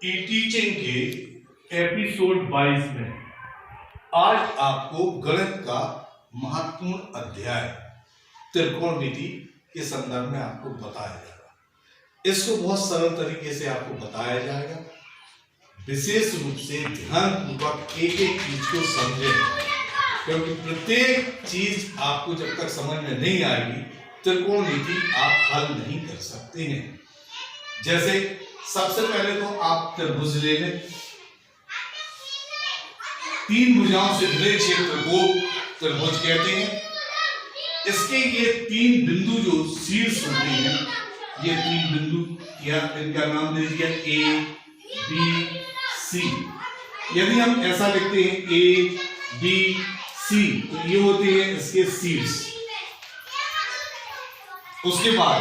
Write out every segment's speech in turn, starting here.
ई teaching के episode 22 में आज आपको गणित का महत्वपूर्ण अध्याय त्रिकोणमिति के संदर्भ में आपको बताया जाएगा। इसको बहुत सरल तरीके से आपको बताया जाएगा। विशेष रूप से ध्यानपूर्वक एक एक चीज को समझें, क्योंकि प्रत्येक चीज आपको जब तक समझ में नहीं आएगी त्रिकोणमिति आप हल नहीं कर सकते हैं। जैसे सबसे पहले तो आप त्रिभुज ले लें। तीन भुजाओं से घिरे क्षेत्र को त्रिभुज कहते हैं। इसके ये तीन बिंदु जो शीर्ष होते हैं, ये तीन बिंदु या इनका नाम दे दिया ए बी सी। यदि हम ऐसा लिखते हैं ए बी सी तो ये होते हैं इसके शीर्ष। उसके बाद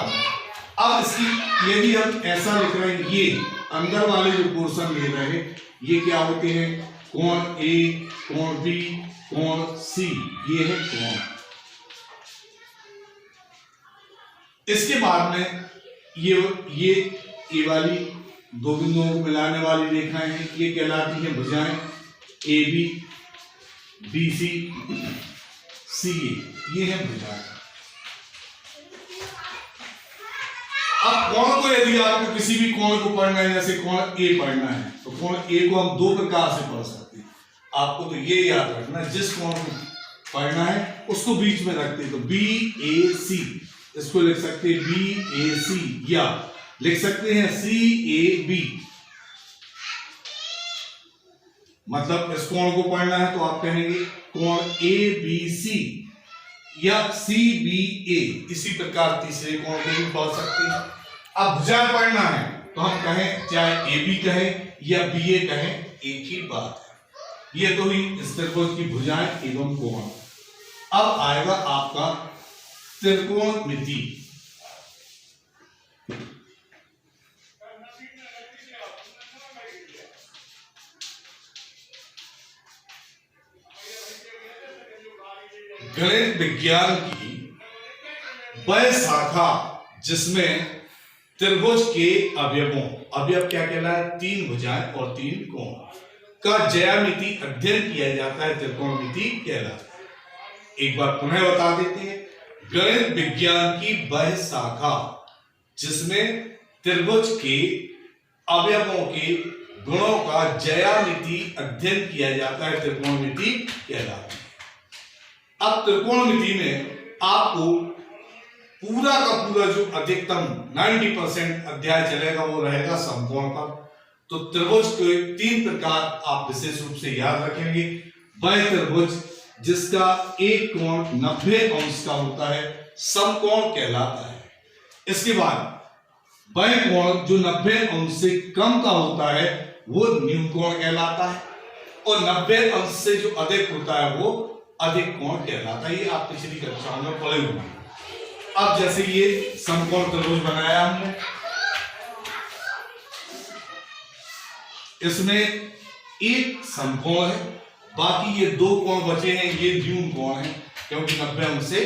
अब इसकी यदि हम ऐसा लिख रहे हैं, ये अंदर वाले जो पोर्शन ले रहे हैं ये क्या होते हैं, कोण ए, कोण बी, कोण सी, ये है कोण। इसके बाद में ये ए वाली दो बिंदुओं को मिलाने वाली रेखाएं हैं, ये कहलाती हैं भुजाएं ए बी, बी सी, सी ए, ये है भुजाएं। अब कोण को यदि आपको किसी भी कोण को पढ़ना है, जैसे कोण ए पढ़ना है, तो कोण ए को हम दो प्रकार से पढ़ सकते हैं। आपको तो ये याद रखना है, जिस कोण को पढ़ना है उसको बीच में रखते हैं, तो बी ए सी, इसको लिख सकते हैं बी ए सी, या लिख सकते हैं सी ए बी। मतलब इस कोण को पढ़ना है तो आप कहेंगे कोण ए बी सी या सी बी ए। इसी प्रकार तीसरे कोण को भी पढ़ सकते हैं। अब भुजाएं पढ़ना है तो हम कहें चाहे ए बी कहें या बी ए कहें, एक ही बात है। ये तो ही इस त्रिभुज की भुजाएं एवं कोण। अब आएगा आपका त्रिकोणमिति। गणित विज्ञान की वह शाखा जिसमें त्रिभुज के अवयव क्या कहलाए, तीन भुजाएं और तीन कोण का ज्यामिति अध्ययन किया जाता है, त्रिकोणमिति कहलाता है। एक बार पुनः बता देते हैं, गणित विज्ञान की वह शाखा जिसमें त्रिभुज के अवयवों के गुणों का ज्यामिति अध्ययन किया जाता है, त्रिकोणमिति कहलाती है। अब त्रिकोणमिति में आपको पूरा का पूरा जो अधिकतम 90% अध्याय चलेगा वो रहेगा समकोण पर। तो त्रिभुज के तीन प्रकार आप विशेष रूप से याद रखेंगे। वह त्रिभुज जिसका एक कोण 90 अंश का होता है समकोण कहलाता है। इसके बाद वह कोण जो 90 अंश से कम का होता है वो न्यूनकोण कहलाता है, और 90 अंश से जो अधिक होता है वो अधिक कोण कहलाता है। ये आप पिछली कक्षाओं में पढ़े होंगे। अब जैसे ये समकोण त्रिभुज बनाया हमने, इसमें एक समकोण है, बाकी ये दो कोण बचे हैं, ये न्यून कोण है क्योंकि 90 अंश से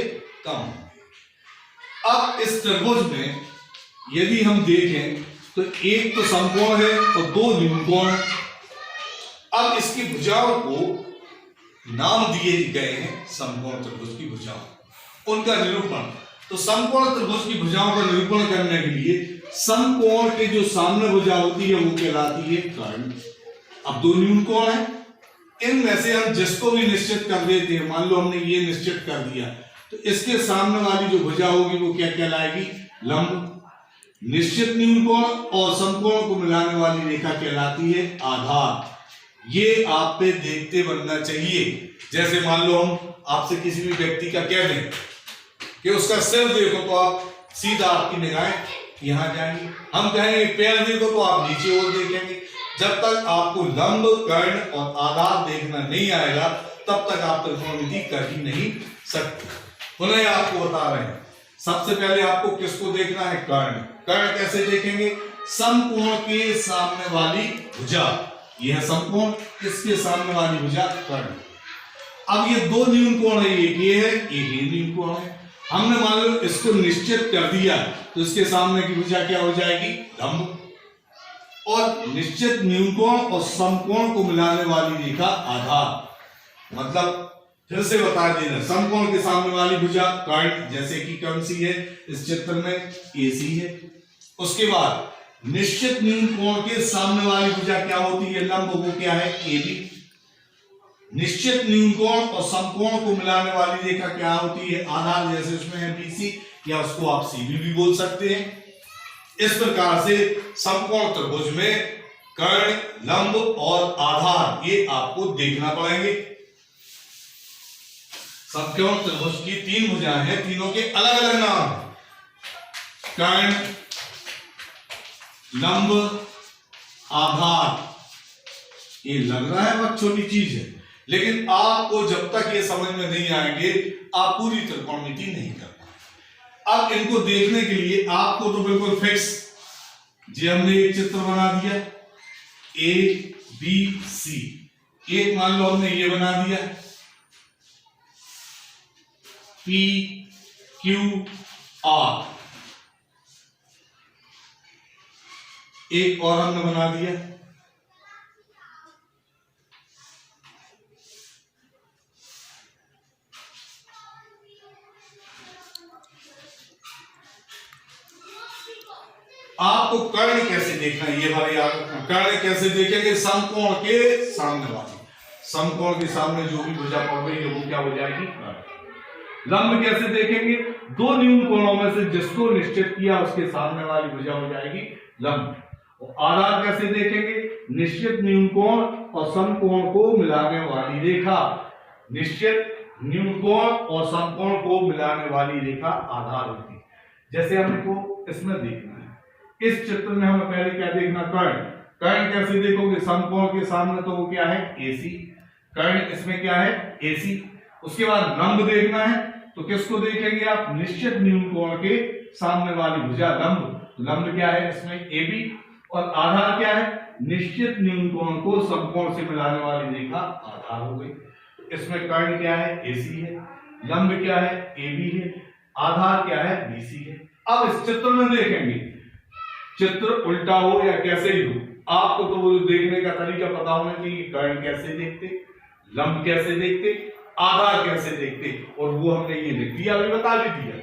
कम है। अब इस त्रिभुज में यदि हम देखें तो एक तो समकोण है और दो न्यून कोण है। अब इसकी भुजाओं को नाम दिए गए हैं समकोण त्रिभुज की भुजाओं। उनका निरूपण, तो समकोण त्रिभुज की भुजाओं का निरूपण करने के लिए समकोण के जो सामने भुजा होती है वो कहलाती है कर्ण। अब दो न्यून कोण है, इनमें से हम जिसको भी निश्चित कर देते हैं, मान लो हमने ये निश्चित कर दिया, तो इसके सामने वाली जो भुजा होगी वो क्या कहलाएगी, लंब। निश्चित न्यून कोण और समकोण को मिलाने वाली रेखा कहलाती है आधार। ये आप पे देखते बनना चाहिए। जैसे मान लो हम आपसे किसी भी व्यक्ति का कह दें कि उसका सिर देखो, तो आप सीधा आपकी निगाहें यहां जाएंगी। हम कहेंगे पैर देखो तो आप नीचे और देखेंगे। जब तक आपको लंब, कर्ण और आधार देखना नहीं आएगा तब तक आप त्रिकोणमिति कर ही नहीं सकते। पुनः आपको बता रहे हैं, सबसे पहले आपको किसको देखना है, कर्ण। कर्ण कैसे देखेंगे, समकोण के सामने वाली भुजा, यह समकोण, इसके सामने वाली भुजा कर्ण। अब ये दो न्यून कोण है, एक ये है, एक ये न्यून कोण है। हमने मान लो इसको निश्चित कर दिया तो इसके सामने की भुजा क्या हो जाएगी, लंब, और निश्चित न्यूनकोण और समकोण को मिलाने वाली रेखा आधार। मतलब फिर से बता देना, समकोण के सामने वाली भुजा कर्ण, जैसे कि कौन सी है इस चित्र में, AC है। उसके बाद निश्चित न्यूनकोण के सामने वाली भुजा क्या होती है, लंब, वो क्या है, AB। निश्चित न्यूनकोण और समकोण को मिलाने वाली रेखा क्या होती है, आधार, जैसे उसमें है BC, या उसको आप CB भी बोल सकते हैं। इस प्रकार से समकोण त्रिभुज में कर्ण, लंब और आधार ये आपको देखना पड़ेंगे। समकोण त्रिभुज की 3 भुजाएं हैं, तीनों के अलग अलग नाम हैं, कर्ण, लंब, आधार। ये लग रहा है बहुत छोटी चीज है, लेकिन आपको जब तक ये समझ में नहीं आएंगे आप पूरी त्रिकोणमिति नहीं कर पाएंगे। अब इनको देखने के लिए आपको तो बिल्कुल फिक्स, जी हमने एक चित्र बना दिया ABC, एक मान लो हमने ये बना दिया PQR, एक और हमने बना दिया आपको कर्ण कैसे देखना है, ये बारे याद रखना। कर्ण कैसे देखेंगे, समकोण के सामने वाली, समकोण के सामने जो भी भुजा पड़ रही है वो क्या हो जाएगी, कर्ण। लंब कैसे देखेंगे, दो न्यून कोणों में से जिसको निश्चित किया उसके सामने वाली भुजा हो जाएगी लंब। और आधार कैसे देखेंगे, निश्चित न्यून कोण और समकोण को मिलाने वाली रेखा, निश्चित न्यून कोण और समकोण को मिलाने वाली रेखा आधार होती है। जैसे हमको इसमें देखना है, इस चित्र में हमें पहले क्या देखना, कर्ण। कर्ण कैसे देखोगे, समकोण के सामने तो वो क्या है, AC। कर्ण इसमें क्या है, AC। उसके बाद लंब देखना है तो किसको देखेंगे आप, निश्चित न्यून कोण के सामने वाली भुजा लंब। लंब क्या है इसमें, AB। और आधार क्या है, निश्चित न्यून कोण को समकोण से मिलाने वाली रेखा आधार हो गई। इसमें कर्ण क्या है, AC है, लंब क्या है, AB है, आधार क्या है, BC है। अब इस चित्र में देखेंगे, चित्र उल्टा हो या कैसे ही हो, आपको तो वो देखने का तरीका पता होना चाहिए, कर्ण कैसे देखते, लंब कैसे देखते, आधार कैसे देखते, और वो हमने ये लिख दिया, अभी बता भी दिया।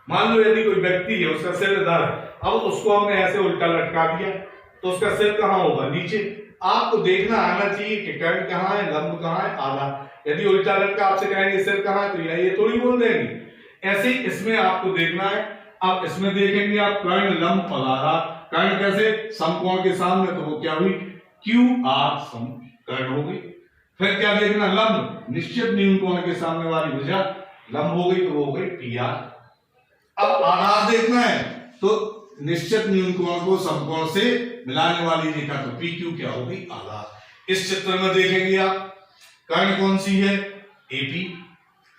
मान लो यदि कोई व्यक्ति है, उसका सिर इधर है, अब उसको हमने ऐसे उल्टा लटका दिया तो उसका सिर कहाँ होगा, नीचे। आपको देखना आना चाहिए कि कर्ण कहाँ है, लंब कहाँ है, आधार। यदि उल्टा लटका आपसे कहेंगे सिर कहाँ है, तो ये थोड़ी बोल देंगे। ऐसे ही इसमें आपको देखना है। अब इसमें देखेंगे आप कर्ण, लंब और आधार। कर्ण कैसे, समकोण के सामने तो वो क्या हुई, QR कर्ण हो गई। फिर क्या देखना, लंब, निश्चित न्यून कोण के सामने वाली भुजा लंब हो गई तो वो हो गई PR। अब आधार देखना है तो निश्चित न्यून कोण को समकोण से मिलाने वाली रेखा तो PQ क्या हो गई, आधार। इस चित्र में देखेंगे आप, कर्ण कौन सी है, AP।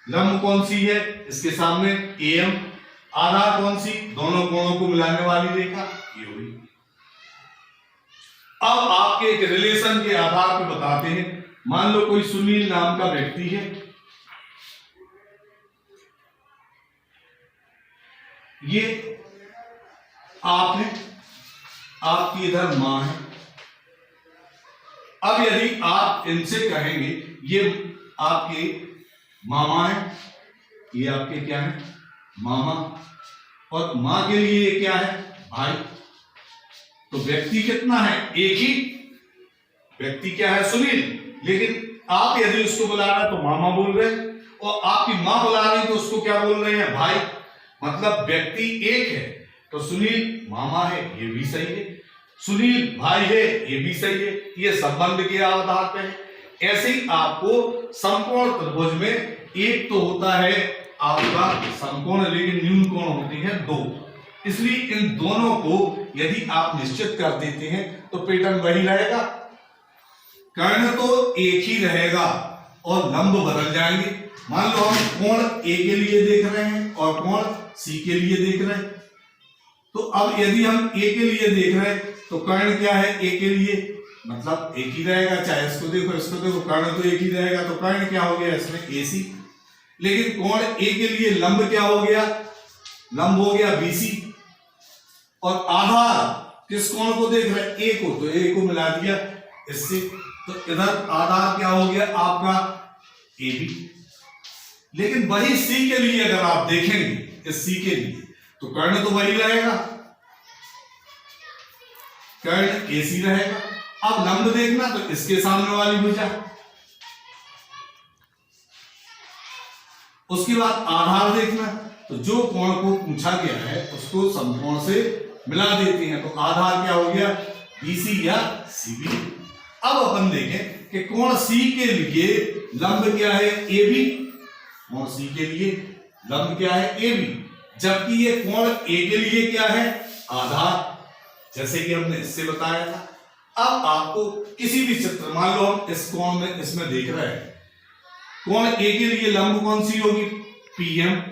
लंब कौन सी है, इसके सामने AM। आधार कौन सी, दोनों कोणों को मिलाने वाली रेखा, ये हुई। अब आपके एक रिलेशन के आधार पर बताते हैं। मान लो कोई सुनील नाम का व्यक्ति है, ये आप है, आपकी इधर मां है। अब यदि आप इनसे कहेंगे, ये आपके मामा है, ये आपके क्या है, मामा, और मां के लिए ये क्या है, भाई। तो व्यक्ति कितना है, एक ही व्यक्ति क्या है, सुनील। लेकिन आप यदि उसको बुला रहे हैं तो मामा बोल रहे हैं, और आपकी मां बुला रही तो उसको क्या बोल रहे हैं, भाई। मतलब व्यक्ति एक है तो सुनील मामा है, ये भी सही है। सुनील भाई है, ये भी सही है। ये संबंध के आधार पे है। ऐसे ही आपको समकोण त्रिभुज में एक तो होता है आपका समकोण, लेकिन न्यून कोण होते हैं दो। इसलिए इन दोनों को यदि आप निश्चित कर देते हैं तो पैटर्न वही रहेगा। कर्ण तो एक ही रहेगा और लंब बदल जाएंगे। मान लो हम कोण A के लिए देख रहे हैं और कोण C के लिए देख रहे हैं, तो अब यदि हम A के लिए देख रहे हैं तो कर्ण क्या है, A के लिए मतलब एक ही रहेगा। चाहे इसको देखो इसको देखो, कर्ण तो एक ही रहेगा, तो कर्ण क्या हो गया इसमें, AC। लेकिन कोण A के लिए लंब क्या हो गया, लंब हो गया BC। और आधार किस कोण को देख रहे हैं? ए को, तो ए को मिला दिया इससे, तो इधर आधार क्या हो गया आपका? A B. लेकिन वही सी के लिए अगर आप देखेंगे, इस सी के लिए, तो कर्ण तो वही रहेगा, कर्ण ए सी रहेगा। अब लंब देखना, तो इसके सामने वाली भुजा, उसके बाद आधार देखना, तो जो कोण को पूछा गया है उसको समकोण से मिला देते हैं, तो आधार क्या हो गया? बीसी या सीबी। अब अपन देखें कि कोण सी के लिए लंब क्या है? A B. कोण सी के लिए लंब क्या है? A B. जबकि ये कोण ए के लिए क्या है? आधार, जैसे कि हमने इससे बताया था। अब आपको किसी भी चित्र, मान लो हम इस कोण में इसमें देख रहे हैं, कोण ए के लिए लंब कौन सी होगी? पीएम।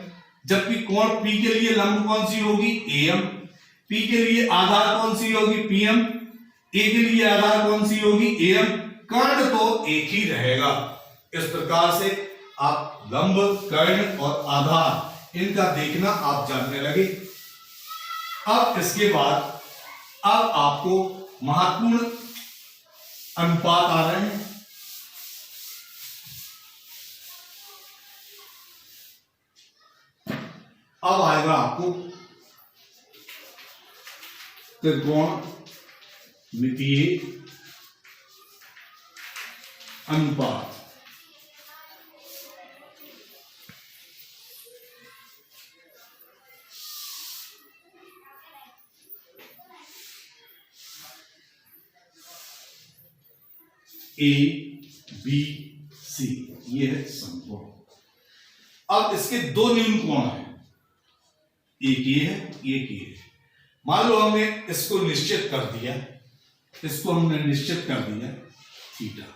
जबकि कोण पी के लिए लंब कौन सी होगी? एएम। पी के लिए आधार कौन सी होगी? पीएम। ए के लिए आधार कौन सी होगी? एएम। कर्ण तो एक ही रहेगा। इस प्रकार से आप लंब, कर्ण और आधार इनका देखना आप जानने लगे। अब इसके बाद अब आपको महत्वपूर्ण अनुपात आ रहे हैं। अब आएगा आपको त्रिकोणमितीय अनुपात। ए बी सी, ये है समकोण। अब इसके दो न्यून कोण हैं, एक ये है, एक ये है। मान लो हमने इसको निश्चित कर दिया, इसको हमने निश्चित कर दिया थीटा,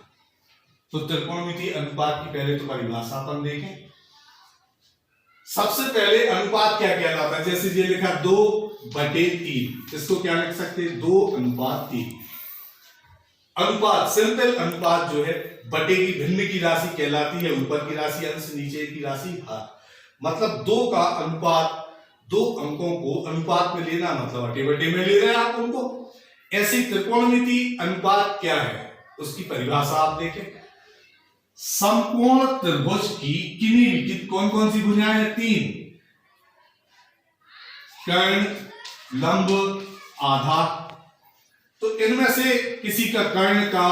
तो त्रिकोणमितीय अनुपात की पहले तो परिभाषा अपन देखें। सबसे पहले अनुपात क्या कहलाता है? जैसे ये लिखा 2/3, इसको क्या लिख सकते हैं? 2:3। अनुपात, सिंपल अनुपात जो है बटे की भिन्न की राशि कहलाती है, ऊपर की राशि अंश, नीचे की राशि भाग। मतलब दो का अनुपात, दो अंकों को अनुपात में लेना, मतलब बटे बटे में ले रहे हैं आप उनको। ऐसी त्रिकोणमितीय अनुपात क्या है, उसकी परिभाषा आप देखें। समकोण त्रिभुज की किन्हीं भी, कौन कौन सी भुजाएं हैं? 3, कर्ण, लंब, आधार। तो इनमें से किसी का कर्ण का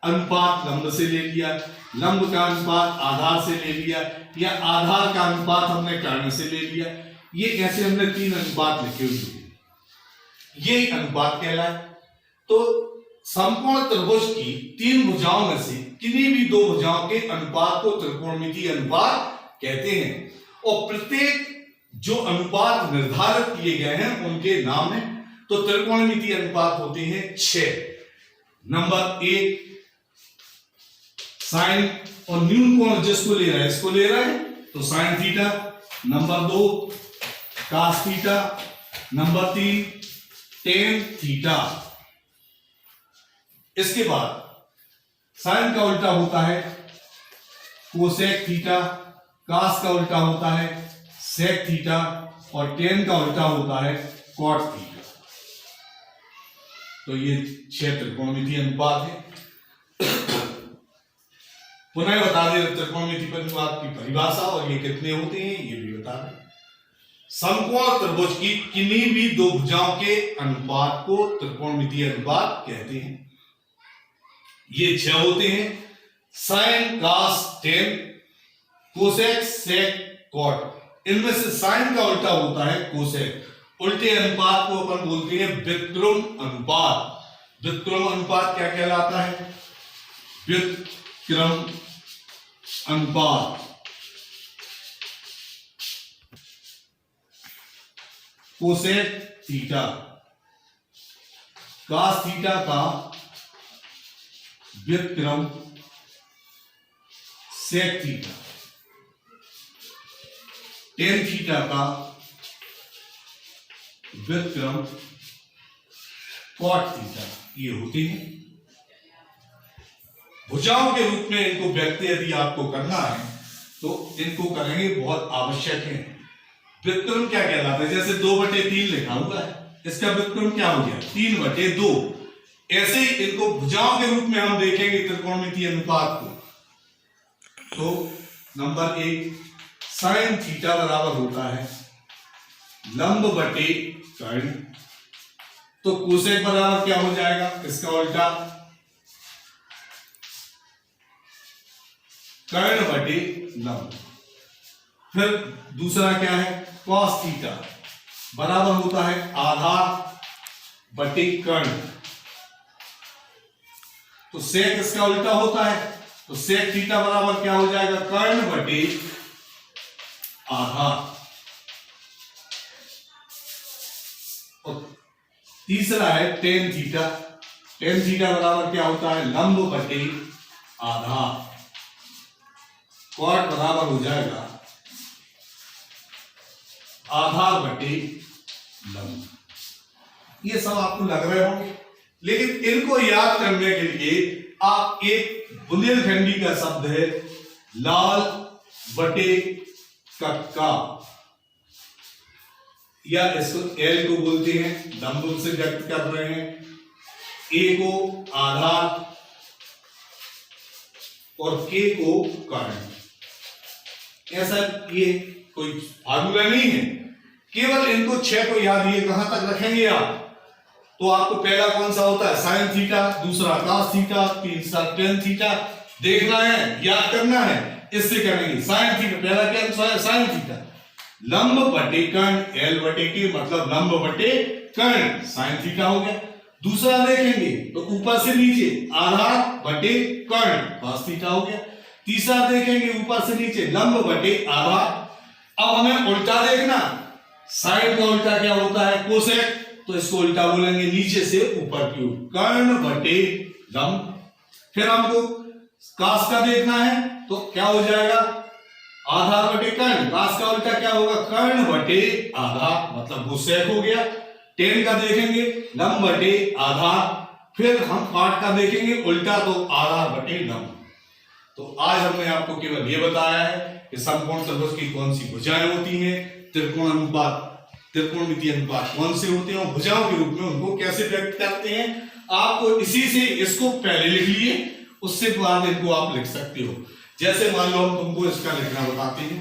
अनुपात लंब से ले लिया, लंब का अनुपात आधार से ले लिया, या आधार का अनुपात हमने कर्ण से ले लिया। ये कैसे हमने 3 अनुपात लिखे हुए हैं, ये अनुपात कहलाए। तो समकोण त्रिभुज की 3 भुजाओं में से किन्हीं भी 2 भुजाओं के अनुपात को त्रिकोणमितीय अनुपात कहते हैं। और प्रत्येक जो अनुपात निर्धारित किए गए हैं उनके नाम है। तो त्रिकोणमितीय अनुपात होते हैं 6। नंबर 1 साइन और न्यून कोण जिसको ले रहा है, इसको ले रहा है तो sine theta. Number 2 cos theta. Number 3 tan theta. इसके बाद साइन का उल्टा होता है कोसेक थीटा, कास का उल्टा होता है सेक थीटा, और टेन का उल्टा होता है कॉट थीटा। तो ये 6 त्रिकोणमितीय अनुपात है। पुनः बता दें त्रिकोणमितीय अनुपात की परिभाषा, और ये कितने होते हैं ये भी बता दें। समकोण त्रिभुज की किन्हीं भी 2 भुजाओं के अनुपात को त्रिकोणमितीय अनुपात कहते हैं। ये 6 होते हैं, साइन, कास, टेन, कोसेक, सेक, कॉट। इनमें से साइन का उल्टा होता है कोसेक। उल्टे अनुपात को अपन बोलते हैं व्युत्क्रम अनुपात। व्युत्क्रम अनुपात क्या कहलाता है? व्युत्क्रम अनुपात। कोसेक थीटा, कास थीटा का व्युत्क्रम सेक थीटा, टेन थीटा का व्युत्क्रम कॉट थीटा। ये होते हैं भुजाओं के रूप में। इनको व्यक्त यदि आपको करना है तो इनको करेंगे, बहुत आवश्यक है। व्युत्क्रम क्या कहलाता है? जैसे 2/3 लिखा हुआ है, इसका व्युत्क्रम क्या हो गया 3/2। ऐसे ही इनको भुजाओं के रूप में हम देखेंगे त्रिकोणमितीय अनुपात को। तो नंबर 1 साइन थीटा बराबर होता है लंब बटे कर्ण। तो कोसेक बराबर क्या हो जाएगा इसका उल्टा कर्ण बटे लंब। फिर दूसरा क्या है कॉस थीटा बराबर होता है आधार बटे कर्ण। तो सेक इसका उल्टा होता है, तो सेक थीटा बराबर क्या हो जाएगा कर्ण बटे आधार। और तीसरा है टेन थीटा। टेन थीटा बराबर क्या होता है लंब बटे आधार। कॉट बराबर हो जाएगा आधार बटे लंब। ये सब आपको लग रहे होंगे, लेकिन इनको याद करने के लिए आप एक बुंदेलखंडी का शब्द है लाल बटे कक्का, या इसको एल को बोलते हैं लंब से व्यक्त कर रहे हैं, ए को आधार और के को कर्ण। ऐसा ये कोई फार्मूला नहीं है, केवल इनको 6 को याद ये कहां तक रखेंगे आप। तो आपको पहला कौन सा होता है साइन थीटा, दूसरा कॉस थीटा, तीसरा टेन थीटा देखना है याद करना है। इससे करेंगे साइन थीटा पहला क्या है साइन थीटा लंब बटे कर्ण एल बटे के मतलब लंब बटे कर्ण साइन थीटा हो गया। दूसरा देखेंगे तो ऊपर से नीचे आधार बटे कर्ण कॉस थीटा हो गया। तीसरा देखेंगे ऊपर से नीचे लंब बटे आधार। अब हमें उल्टा देखना, साइन का उल्टा क्या होता है कोसेक, तो इसको उल्टा बोलेंगे नीचे से ऊपर की ओर कर्ण बटे लंब। फिर हमको कास का देखना है तो क्या हो जाएगा आधार बटे कर्ण। कास का उल्टा क्या होगा कर्ण बटे आधार मतलब कोसेक हो गया। टेन का देखेंगे लंब बटे आधार। फिर हम काट का देखेंगे उल्टा तो आधार बटे लंब। तो आज हमने आपको केवल ये बताया है कि समकोण त्रिभुज की कौन सी भुजाएं होती हैं, त्रिकोण अनुपात त्रिकोणमितीय अनुपात कौन से होते हैं और भुजाओं के रूप में उनको कैसे व्यक्त करते हैं। आपको इसी से इसको पहले लिख लिए, उससे बाद इनको आप लिख सकते हो। जैसे मान लो हम तुमको इसका लिखना बताते हैं,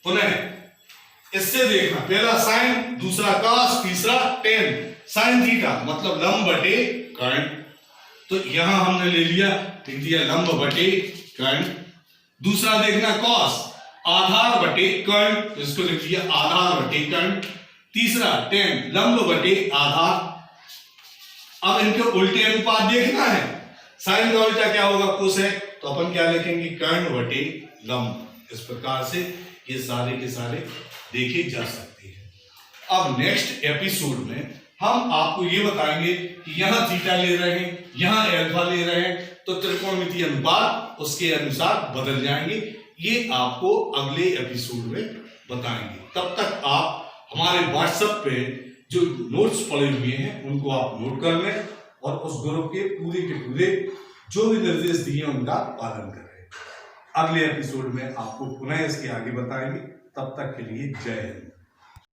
पुनः इससे देखना पहला साइन दूसरा कॉस तीसरा टेन साइन थीटा मतलब लंब बटे कर्ण। तो यहां हमने ले लिया लिख दिया लंब बटे कर्ण। दूसरा देखना कॉस आधार बटे कर्ण, तो इसको लिख दिया आधार बटे कर्ण। तीसरा टेन लंब बटे आधार। अब इनके उल्टे अनुपात देखना है, साइन का उल्टा क्या होगा कोसेक, तो अपन क्या लिखेंगे कर्ण बटे लंब। इस प्रकार से ये सारे के सारे देखे जा सकते हैं। अब नेक्स्ट एपिसोड में हम आपको ये बताएंगे कि यहां थीटा ले रहे हैं यहां अल्फा ले रहे हैं, तो त्रिकोणमितीय अनुपात उसके अनुसार बदल जाएंगे। ये आपको अगले एपिसोड में बताएंगे। तब तक आप हमारे व्हाट्सएप पे जो नोट्स पड़े हुए हैं उनको आप नोट कर लें और उस ग्रुप के पूरे जो भी निर्देश दिए उनका पालन करें। अगले एपिसोड में आपको पुनः इसके आगे बताएंगे। तब तक के लिए जय हिंद।